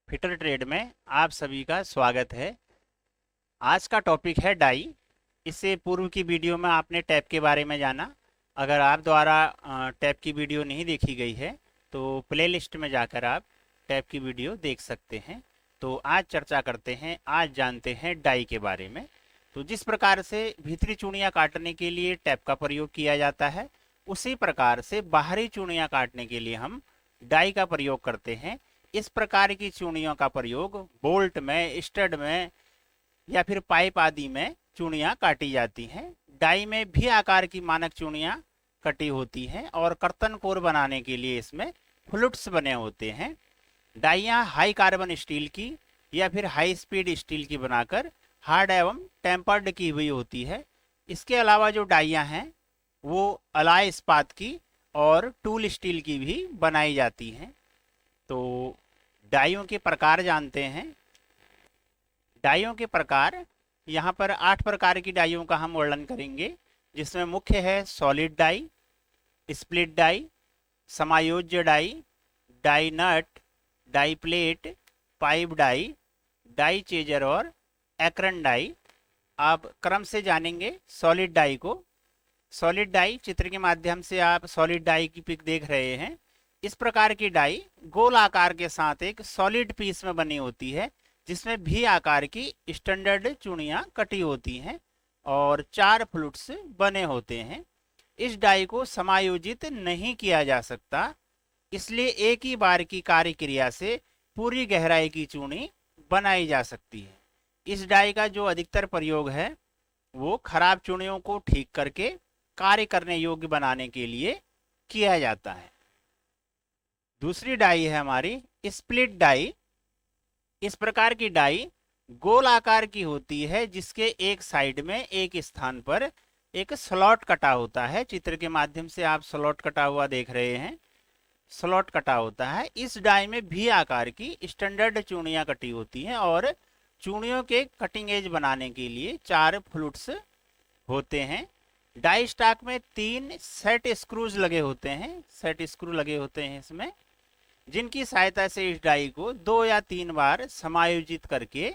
Fitter trade में आप सभी का स्वागत है। आज का टॉपिक है डाई। इससे पूर्व की वीडियो में आपने टैप के बारे में जाना। अगर आप द्वारा टैप की वीडियो नहीं देखी गई है तो प्लेलिस्ट में जाकर आप टैप की वीडियो देख सकते हैं। तो आज चर्चा करते हैं, आज जानते हैं डाई के बारे में। तो जिस प्रकार से भीतरी चूड़ियाँ काटने के लिए टैप का प्रयोग किया जाता है, उसी प्रकार से बाहरी चूड़ियाँ काटने के लिए हम डाई का प्रयोग करते हैं। इस प्रकार की चूड़ियों का प्रयोग बोल्ट में, स्टड में या फिर पाइप आदि में चूड़ियां काटी जाती हैं। डाई में भी आकार की मानक चूड़ियां कटी होती हैं और कर्तन कोर बनाने के लिए इसमें फ्लुट्स बने होते हैं। डाइयां हाई कार्बन स्टील की या फिर हाई स्पीड स्टील की बनाकर हार्ड एवं टेम्पर्ड की हुई होती है। इसके अलावा जो डाइयां हैं वो अलाय इस्पात की और टूल स्टील की भी बनाई जाती हैं। तो डाइयों के प्रकार जानते हैं। डाइयों के प्रकार, यहाँ पर 8 प्रकार की डाइयों का हम वर्णन करेंगे, जिसमें मुख्य है सॉलिड डाई, स्प्लिट डाई, समायोज्य die, die nut, die plate, pipe die, die chaser और एक्रण डाई। आप क्रम से जानेंगे सॉलिड डाई को। सॉलिड डाई, चित्र के माध्यम से आप सॉलिड डाई की पिक देख रहे हैं। इस प्रकार की डाई गोल आकार के साथ एक सॉलिड पीस में बनी होती है, जिसमें भी आकार की स्टैंडर्ड चूड़ियां कटी होती हैं और 4 फ्लुट्स बने होते हैं। इस डाई को समायोजित नहीं किया जा सकता, इसलिए एक ही बार की कार्य क्रिया से पूरी गहराई की चूड़ी बनाई जा सकती है। इस डाई का जो अधिकतर प्रयोग है वो खराब चूड़ियों को ठीक करके कार्य करने योग्य बनाने के लिए किया जाता है। दूसरी डाई है हमारी स्प्लिट डाई। इस प्रकार की डाई गोल आकार की होती है, जिसके एक साइड में एक स्थान पर एक स्लॉट कटा होता है। चित्र के माध्यम से आप स्लॉट कटा हुआ देख रहे हैं, स्लॉट कटा होता है। इस डाई में भी आकार की स्टैंडर्ड चूड़ियां कटी होती हैं और चूड़ियों के कटिंग एज बनाने के लिए 4 फ्लुट्स होते हैं। डाई स्टॉक में 3 सेट स्क्रूज लगे होते हैं, सेट स्क्रू लगे होते हैं इसमें, जिनकी सहायता से इस डाई को 2 या 3 बार समायोजित करके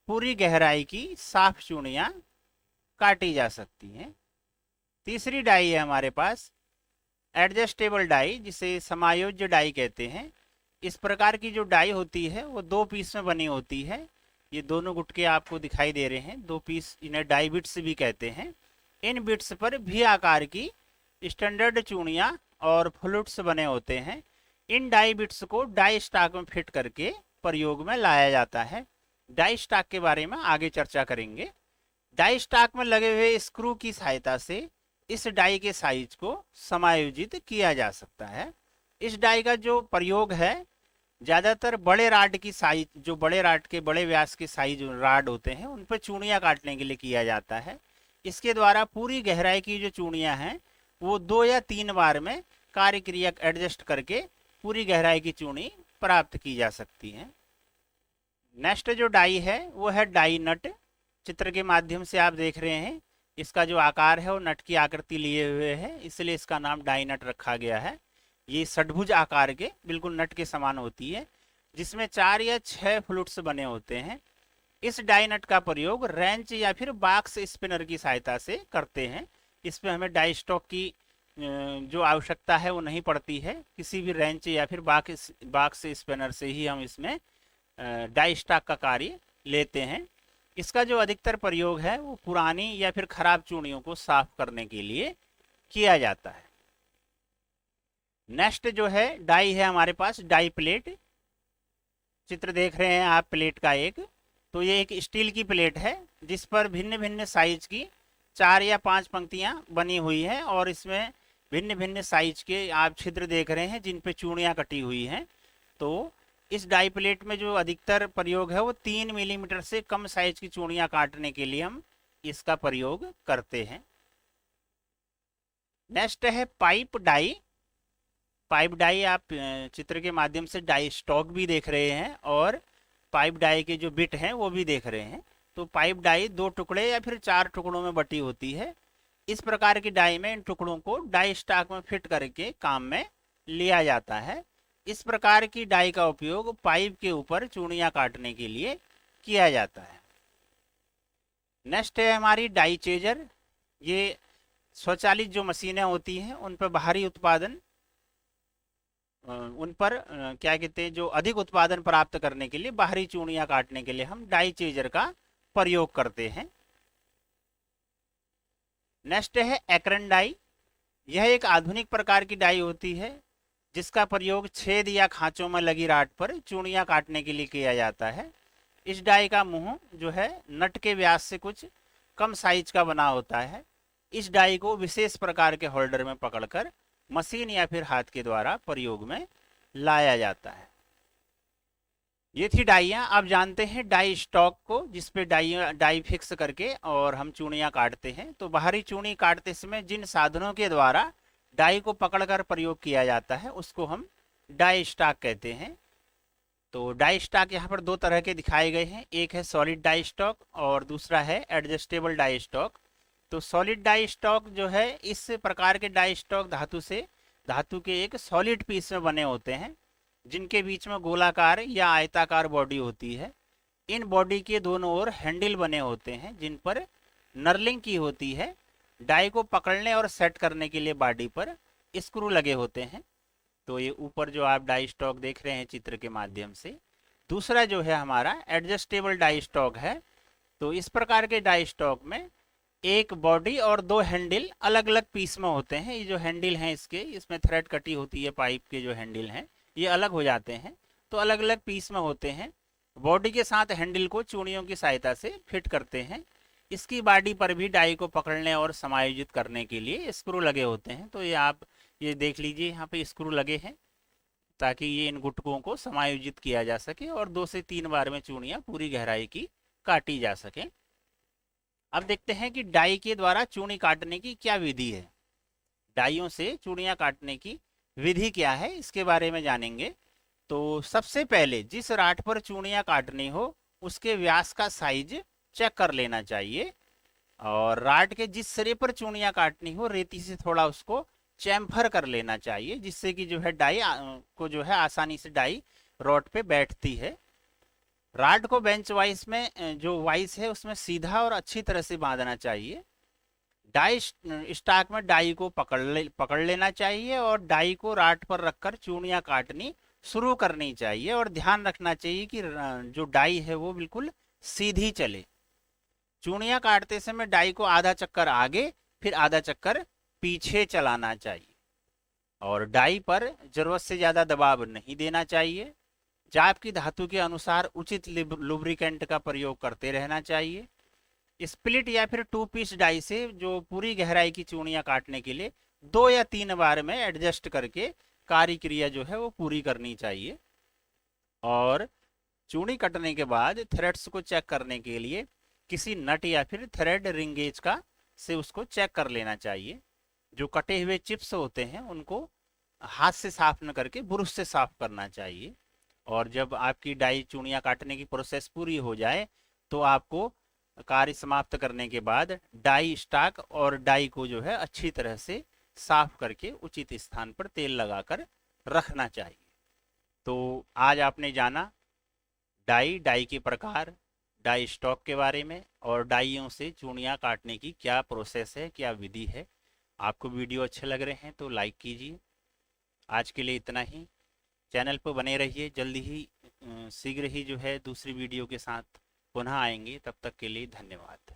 पूरी गहराई की साफ चूड़ियां काटी जा सकती हैं। तीसरी डाई है हमारे पास एडजस्टेबल डाई, जिसे समायोज्य डाई कहते हैं। इस प्रकार की जो डाई होती है वो 2 पीस में बनी होती है। ये दोनों गुटके आपको दिखाई दे रहे हैं, 2 पीस, इन्हें डाई बिट्स भी कहते हैं। इन बिट्स पर भी आकार की स्टैंडर्ड चूड़ियां और फ्लुट्स बने होते हैं। इन डाई बिट्स को डाई स्टॉक में फिट करके प्रयोग में लाया जाता है। डाई स्टॉक के बारे में आगे चर्चा करेंगे। डाई स्टॉक में लगे हुए स्क्रू की सहायता से इस डाई के साइज को समायोजित किया जा सकता है। इस डाई का जो प्रयोग है ज्यादातर बड़े राड की साइज, जो बड़े राड के बड़े व्यास के साइज राड होते हैं, उन पर चूड़ियां काटने के लिए किया जाता है। इसके द्वारा पूरी गहराई की जो चूड़ियां हैं वो 2 या 3 बार में कार्य क्रिया एडजस्ट करके पूरी गहराई की चूड़ी प्राप्त की जा सकती है। नेक्स्ट जो डाई है वो है डाई नट। चित्र के माध्यम से आप देख रहे हैं, इसका जो आकार है वो नट की आकृति लिए हुए है, इसलिए इसका नाम डाई नट रखा गया है। ये षटभुज आकार के बिल्कुल नट के समान होती है, जिसमें 4 या 6 फ्लुट्स बने होते हैं। इस डाई नट का प्रयोग रेंच या फिर बॉक्स स्पिनर की सहायता से करते हैं। इसमें हमें डाई स्टॉक की जो आवश्यकता है वो नहीं पड़ती है। किसी भी रेंच या फिर बॉक्स स्पिनर से ही हम इसमें डाई स्टॉक का कार्य लेते हैं। इसका जो अधिकतर प्रयोग है वो पुरानी या फिर खराब चूड़ियों को साफ करने के लिए किया जाता है। नेक्स्ट जो है डाई है हमारे पास डाई प्लेट। चित्र देख रहे हैं आप प्लेट का एक, तो ये एक स्टील की प्लेट है जिस पर भिन्न भिन्न साइज की 4 या 5 पंक्तियां बनी हुई हैं और इसमें भिन्न भिन्न साइज के आप छिद्र देख रहे हैं जिन पे चूड़ियां कटी हुई हैं। तो इस डाई प्लेट में जो अधिकतर प्रयोग है वो 3 मिलीमीटर से कम साइज की चूड़ियां काटने के लिए हम इसका प्रयोग करते हैं। नेक्स्ट है पाइप डाई। पाइप डाई आप चित्र के माध्यम से डाई स्टॉक भी देख रहे हैं और पाइप डाई के जो बिट हैं वो भी देख रहे हैं। तो पाइप डाई 2 टुकड़े या फिर 4 टुकड़ों में बटी होती है। इस प्रकार की डाई में इन टुकड़ों को डाई स्टॉक में फिट करके काम में लिया जाता है। इस प्रकार की डाई का उपयोग पाइप के ऊपर चूड़ियां काटने के लिए किया जाता है। नेक्स्ट है हमारी डाई चेजर। ये स्वचालित जो मशीनें होती हैं उन पर बाहरी उत्पादन उन पर क्या कहते हैं, जो अधिक उत्पादन प्राप्त करने के लिए बाहरी चूड़ियां काटने के लिए हम डाई चेजर का प्रयोग करते हैं। नेक्स्ट है एकरन डाई। यह एक आधुनिक प्रकार की डाई होती है जिसका प्रयोग छेद या खांचों में लगी राड पर चूड़ियां काटने के लिए किया जाता है। इस डाई का मुंह जो है नट के व्यास से कुछ कम साइज का बना होता है। इस डाई को विशेष प्रकार के होल्डर में पकड़कर मशीन या फिर हाथ के द्वारा प्रयोग में लाया जाता है। ये थी डाइयाँ। आप जानते हैं डाई स्टॉक को, जिसपे डाई फिक्स करके और हम चूड़ियाँ काटते हैं। तो बाहरी चूड़ी काटते समय जिन साधनों के द्वारा डाई को पकड़कर प्रयोग किया जाता है उसको हम डाई स्टॉक कहते हैं। तो डाई स्टॉक यहाँ पर दो तरह के दिखाए गए हैं, एक है सॉलिड डाई स्टॉक और दूसरा है एडजस्टेबल डाई स्टॉक। तो सॉलिड डाई स्टॉक जो है, इस प्रकार के डाई स्टॉक धातु के एक सॉलिड पीस में बने होते हैं जिनके बीच में गोलाकार या आयताकार बॉडी होती है। इन बॉडी के दोनों ओर हैंडल बने होते हैं जिन पर नर्लिंग की होती है। डाई को पकड़ने और सेट करने के लिए बॉडी पर स्क्रू लगे होते हैं। तो ये ऊपर जो आप डाई स्टॉक देख रहे हैं चित्र के माध्यम से। दूसरा जो है हमारा एडजस्टेबल डाई स्टॉक है। तो इस प्रकार के डाई स्टॉक में एक बॉडी और दो हैंडल अलग अलग पीस में होते हैं। ये जो हैंडल हैं इसमें थ्रेड कटी होती है, पाइप के जो हैंडल हैं ये अलग हो जाते हैं। तो अलग अलग पीस में होते हैं। बॉडी के साथ हैंडल को चूड़ियों की सहायता से फिट करते हैं। इसकी बॉडी पर भी डाई को पकड़ने और समायोजित करने के लिए स्क्रू लगे होते हैं। तो ये आप ये देख लीजिए, यहाँ पे स्क्रू लगे हैं ताकि ये इन गुटकों को समायोजित किया जा सके और 2 से 3 बार में चूड़ियाँ पूरी गहराई की काटी जा सके। अब देखते हैं कि डाई के द्वारा चूड़ी काटने की क्या विधि है। डाइयों से चूड़ियाँ काटने की विधि क्या है इसके बारे में जानेंगे। तो सबसे पहले जिस राट पर चूड़ियाँ काटनी हो उसके व्यास का साइज चेक कर लेना चाहिए और राट के जिस सिरे पर चूड़ियाँ काटनी हो रेती से थोड़ा उसको चैम्फर कर लेना चाहिए, जिससे कि जो है डाई को जो है आसानी से डाई रॉड पे बैठती है। राड को बेंच वाइस में जो वाइस है उसमें सीधा और अच्छी तरह से बांधना चाहिए। डाई स्टॉक में डाई को पकड़ लेना चाहिए और डाई को राट पर रखकर चूड़ियाँ काटनी शुरू करनी चाहिए और ध्यान रखना चाहिए कि जो डाई है वो बिल्कुल सीधी चले। चूड़ियाँ काटते समय डाई को आधा चक्कर आगे फिर आधा चक्कर पीछे चलाना चाहिए और डाई पर जरूरत से ज़्यादा दबाव नहीं देना चाहिए। जाप की धातु के अनुसार उचित लुब्रिकेंट का प्रयोग करते रहना चाहिए। स्प्लिट या फिर 2 पीस डाई से जो पूरी गहराई की चूड़ियाँ काटने के लिए 2 या 3 बार में एडजस्ट करके कार्य क्रिया जो है वो पूरी करनी चाहिए। और चूड़ी कटने के बाद थ्रेड्स को चेक करने के लिए किसी नट या फिर थ्रेड रिंगेज का से उसको चेक कर लेना चाहिए। जो कटे हुए चिप्स होते हैं उनको हाथ से साफ न करके ब्रश से साफ करना चाहिए। और जब आपकी डाई चूड़ियाँ काटने की प्रोसेस पूरी हो जाए तो आपको कार्य समाप्त करने के बाद डाई स्टॉक और डाई को जो है अच्छी तरह से साफ करके उचित स्थान पर तेल लगाकर रखना चाहिए। तो आज आपने जाना डाई के प्रकार, डाई स्टॉक के बारे में और डाइयों से चूड़ियाँ काटने की क्या प्रोसेस है, क्या विधि है। आपको वीडियो अच्छे लग रहे हैं तो लाइक कीजिए। आज के लिए इतना ही। चैनल पर बने रहिए, जल्दी ही शीघ्र ही जो है दूसरी वीडियो के साथ पुनः आएंगे। तब तक के लिए धन्यवाद।